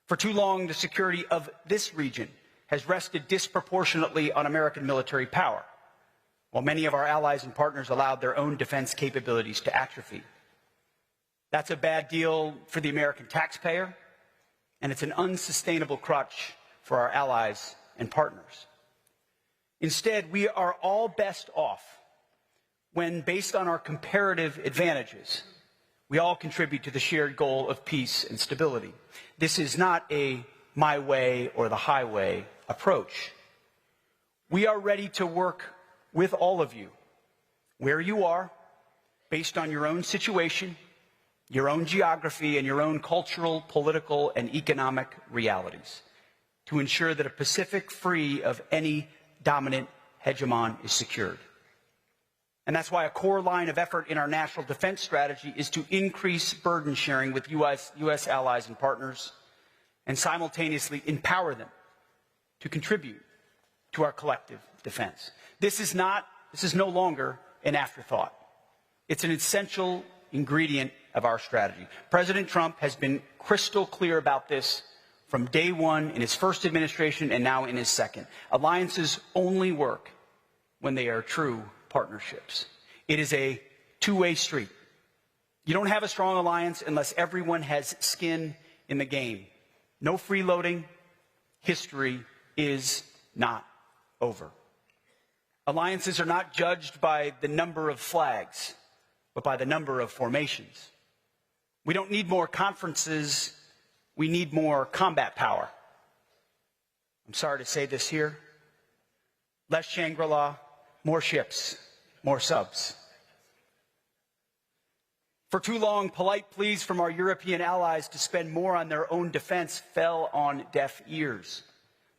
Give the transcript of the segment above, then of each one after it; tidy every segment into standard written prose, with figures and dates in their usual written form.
For too long, the security of this region has rested disproportionately on American military power, while many of our allies and partners allowed their own defense capabilities to atrophy. That's a bad deal for the American taxpayer, and it's an unsustainable crutch for our allies and partners. Instead, we are all best off when, based on our comparative advantages, we all contribute to the shared goal of peace and stability. This is not a my way or the highway approach. We are ready to work with all of you, where you are, based on your own situation, your own geography, and your own cultural, political, and economic realities, to ensure that a Pacific free of any dominant hegemon is secured. And that's why a core line of effort in our national defense strategy is to increase burden sharing with U.S. allies and partners, and simultaneously empower them to contribute to our collective defense. This is no longer an afterthought. It's an essential ingredient of our strategy. President Trump has been crystal clear about this from day one in his first administration and now in his second. Alliances only work when they are true partnerships. It is a two-way street. You don't have a strong alliance unless everyone has skin in the game. No freeloading. History is not over. Alliances are not judged by the number of flags, but by the number of formations. We don't need more conferences. We need more combat power. I'm sorry to say this here. Less Shangri-La, more ships, more subs. For too long, polite pleas from our European allies to spend more on their own defense fell on deaf ears.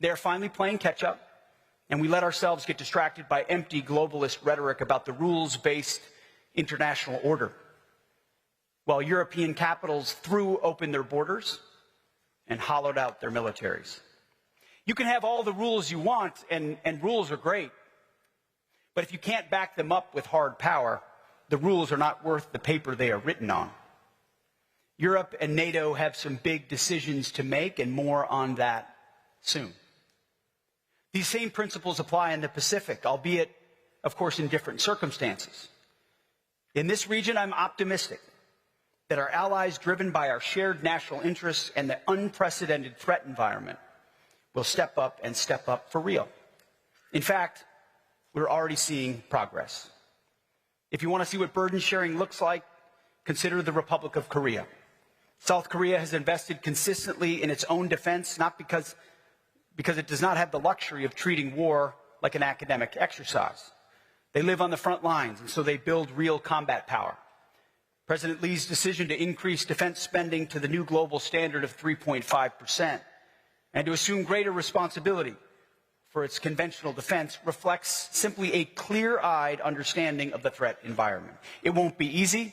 They're finally playing catch-up, and we let ourselves get distracted by empty globalist rhetoric about the rules-based international order, while European capitals threw open their borders and hollowed out their militaries. You can have all the rules you want, and rules are great. But if you can't back them up with hard power, the rules are not worth the paper they are written on. Europe and NATO have some big decisions to make, and more on that soon. These same principles apply in the Pacific, albeit, of course, in different circumstances. In this region, I'm optimistic that our allies, driven by our shared national interests and the unprecedented threat environment, will step up and step up for real. In fact, we're already seeing progress. If you want to see what burden sharing looks like, consider the Republic of Korea. South Korea has invested consistently in its own defense, not because it does not have the luxury of treating war like an academic exercise. They live on the front lines, and so they build real combat power. President Lee's decision to increase defense spending to the new global standard of 3.5% and to assume greater responsibility for its conventional defense reflects simply a clear-eyed understanding of the threat environment. It won't be easy,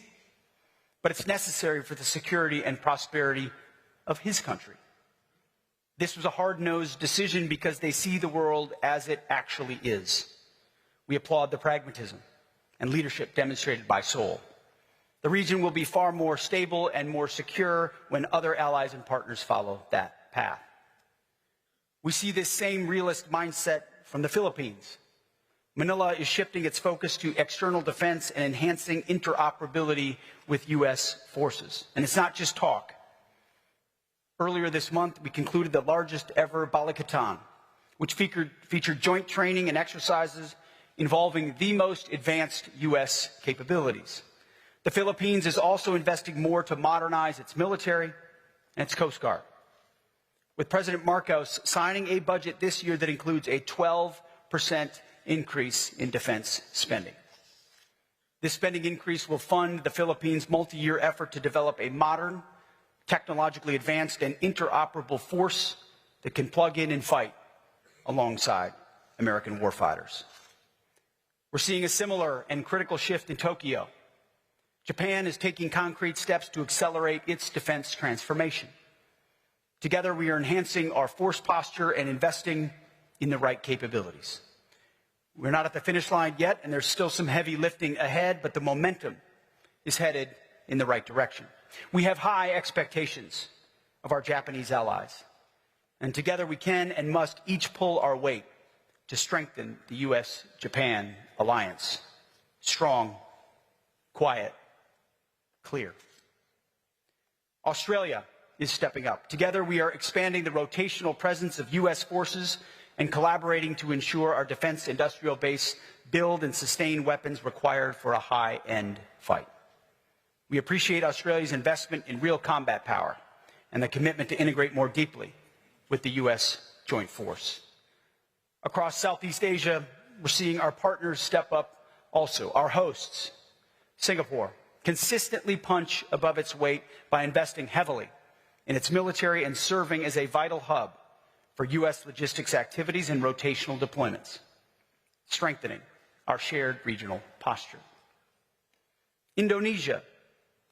but it's necessary for the security and prosperity of his country. This was a hard-nosed decision because they see the world as it actually is. We applaud the pragmatism and leadership demonstrated by Seoul. The region will be far more stable and more secure when other allies and partners follow that path. We see this same realist mindset from the Philippines. Manila is shifting its focus to external defense and enhancing interoperability with U.S. forces. And it's not just talk. Earlier this month, we concluded the largest ever Balikatan, which featured joint training and exercises involving the most advanced U.S. capabilities. The Philippines is also investing more to modernize its military and its Coast Guard, with President Marcos signing a budget this year that includes a 12% increase in defense spending. This spending increase will fund the Philippines' multi-year effort to develop a modern, technologically advanced, and interoperable force that can plug in and fight alongside American warfighters. We're seeing a similar and critical shift in Tokyo. Japan is taking concrete steps to accelerate its defense transformation. Together, we are enhancing our force posture and investing in the right capabilities. We're not at the finish line yet, and there's still some heavy lifting ahead, but the momentum is headed in the right direction. We have high expectations of our Japanese allies. And together we can and must each pull our weight to strengthen the U.S.-Japan alliance. Strong, quiet, clear. Australia is stepping up. Together we are expanding the rotational presence of U.S. forces and collaborating to ensure our defense industrial base build and sustain weapons required for a high-end fight. We appreciate Australia's investment in real combat power and the commitment to integrate more deeply with the U.S. Joint Force. Across Southeast Asia, we're seeing our partners step up also. Our hosts, Singapore, consistently punch above its weight by investing heavily in its military and serving as a vital hub for U.S. logistics activities and rotational deployments, strengthening our shared regional posture. Indonesia,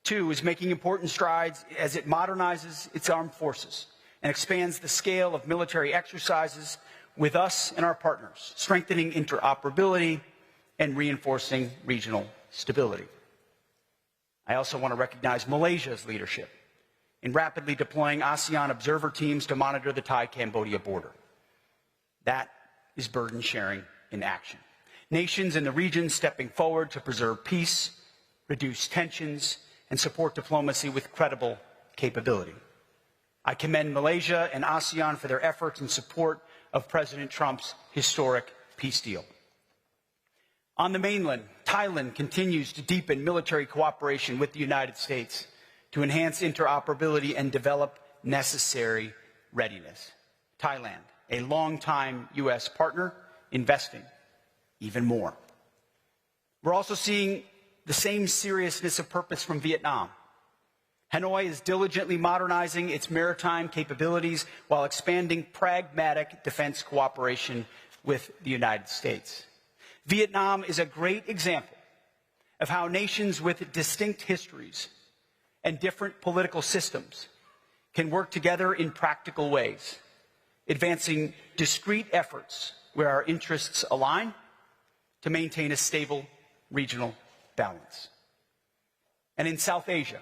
too, is making important strides as it modernizes its armed forces and expands the scale of military exercises with us and our partners, strengthening interoperability and reinforcing regional stability. I also want to recognize Malaysia's leadership in rapidly deploying ASEAN observer teams to monitor the Thai-Cambodia border. That is burden sharing in action. Nations in the region stepping forward to preserve peace, reduce tensions, and support diplomacy with credible capability. I commend Malaysia and ASEAN for their efforts in support of President Trump's historic peace deal. On the mainland, Thailand continues to deepen military cooperation with the United States to enhance interoperability and develop necessary readiness. Thailand, a longtime U.S. partner, investing even more. We're also seeing the same seriousness of purpose from Vietnam. Hanoi is diligently modernizing its maritime capabilities while expanding pragmatic defense cooperation with the United States. Vietnam is a great example of how nations with distinct histories and different political systems can work together in practical ways, advancing discrete efforts where our interests align to maintain a stable regional balance. And in South Asia,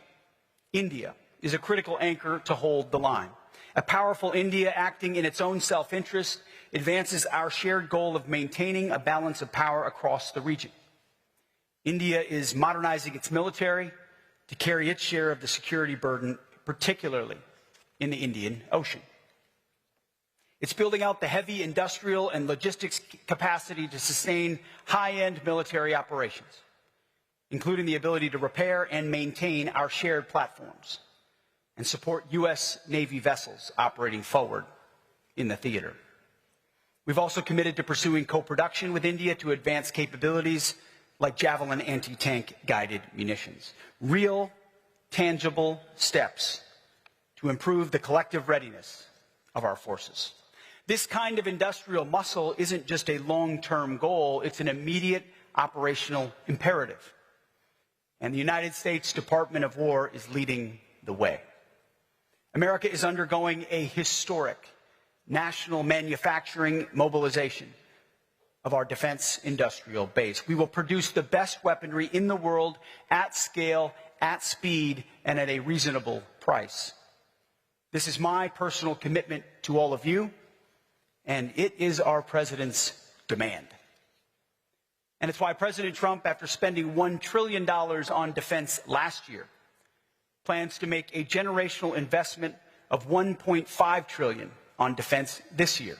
India is a critical anchor to hold the line. A powerful India acting in its own self-interest advances our shared goal of maintaining a balance of power across the region. India is modernizing its military to carry its share of the security burden, particularly in the Indian Ocean. It's building out the heavy industrial and logistics capacity to sustain high-end military operations, including the ability to repair and maintain our shared platforms and support U.S. Navy vessels operating forward in the theater. We've also committed to pursuing co-production with India to advance capabilities like Javelin anti-tank guided munitions. Real, tangible steps to improve the collective readiness of our forces. This kind of industrial muscle isn't just a long-term goal, it's an immediate operational imperative. And the United States Department of War is leading the way. America is undergoing a historic national manufacturing mobilization of our defense industrial base. We will produce the best weaponry in the world at scale, at speed, and at a reasonable price. This is my personal commitment to all of you, and it is our president's demand. And it's why President Trump, after spending $1 trillion on defense last year, plans to make a generational investment of $1.5 trillion on defense this year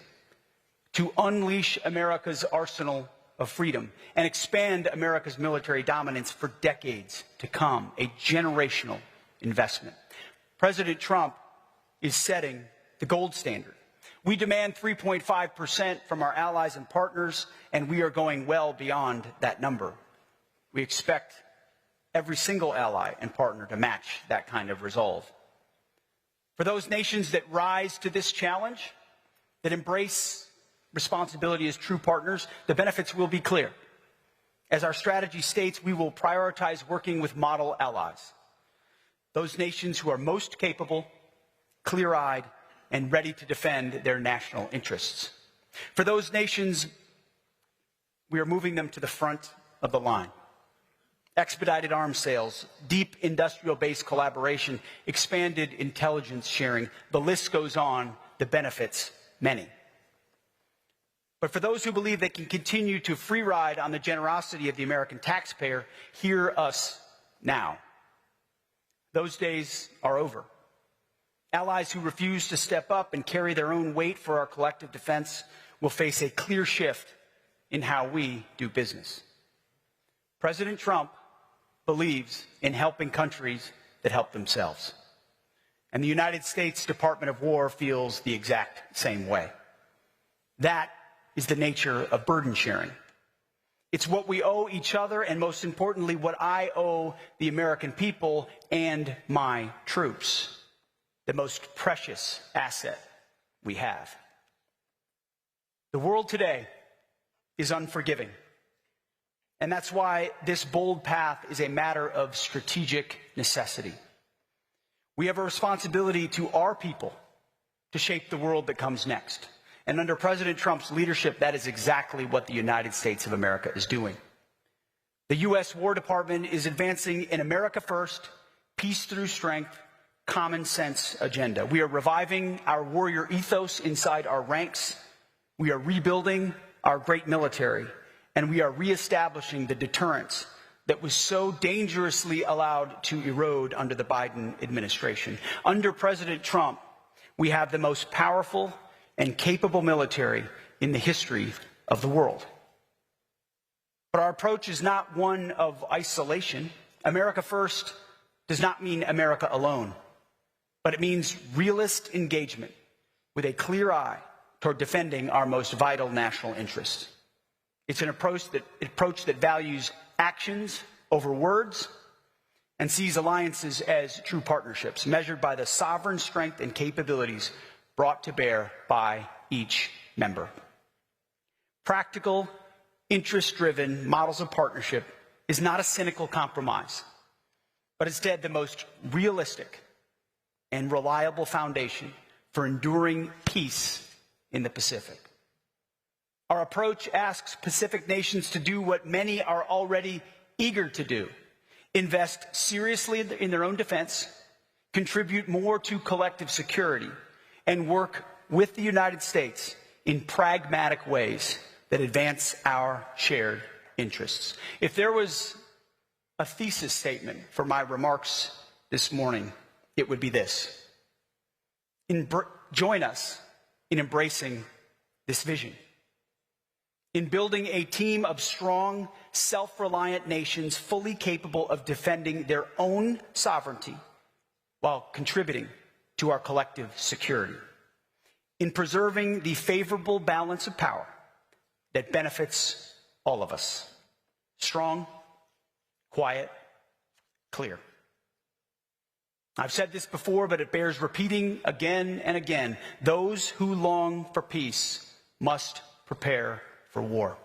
to unleash America's arsenal of freedom and expand America's military dominance for decades to come, a generational investment. President Trump is setting the gold standard. We demand 3.5% from our allies and partners, and we are going well beyond that number. We expect every single ally and partner to match that kind of resolve. For those nations that rise to this challenge, that embrace responsibility as true partners, the benefits will be clear. As our strategy states, we will prioritize working with model allies, those nations who are most capable, clear-eyed, and ready to defend their national interests. For those nations, we are moving them to the front of the line. expedited arms sales, deep industrial-based collaboration, expanded intelligence sharing. The list goes on, the benefits many. But for those who believe they can continue to free ride on the generosity of the American taxpayer, hear us now. Those days are over. Allies who refuse to step up and carry their own weight for our collective defense will face a clear shift in how we do business. President Trump believes in helping countries that help themselves. And the United States Department of War feels the exact same way. That is the nature of burden sharing. It's what we owe each other, and most importantly, what I owe the American people and my troops, the most precious asset we have. The world today is unforgiving, and that's why this bold path is a matter of strategic necessity. We have a responsibility to our people to shape the world that comes next. And under President Trump's leadership, that is exactly what the United States of America is doing. The U.S. War Department is advancing an America First, peace through strength, common sense agenda. We are reviving our warrior ethos inside our ranks. We are rebuilding our great military, and we are reestablishing the deterrence that was so dangerously allowed to erode under the Biden administration. Under President Trump, we have the most powerful and capable military in the history of the world. But our approach is not one of isolation. America First does not mean America alone, but it means realist engagement with a clear eye toward defending our most vital national interests. It's an approach that values actions over words and sees alliances as true partnerships, measured by the sovereign strength and capabilities brought to bear by each member. Practical, interest-driven models of partnership is not a cynical compromise, but instead the most realistic and reliable foundation for enduring peace in the Pacific. Our approach asks Pacific nations to do what many are already eager to do: invest seriously in their own defense, contribute more to collective security, and work with the United States in pragmatic ways that advance our shared interests. If there was a thesis statement for my remarks this morning, it would be this: join us in embracing this vision, in building a team of strong, self-reliant nations fully capable of defending their own sovereignty while contributing to our collective security, in preserving the favorable balance of power that benefits all of us. Strong, quiet, clear. I've said this before, but it bears repeating again and again. Those who long for peace must prepare for war.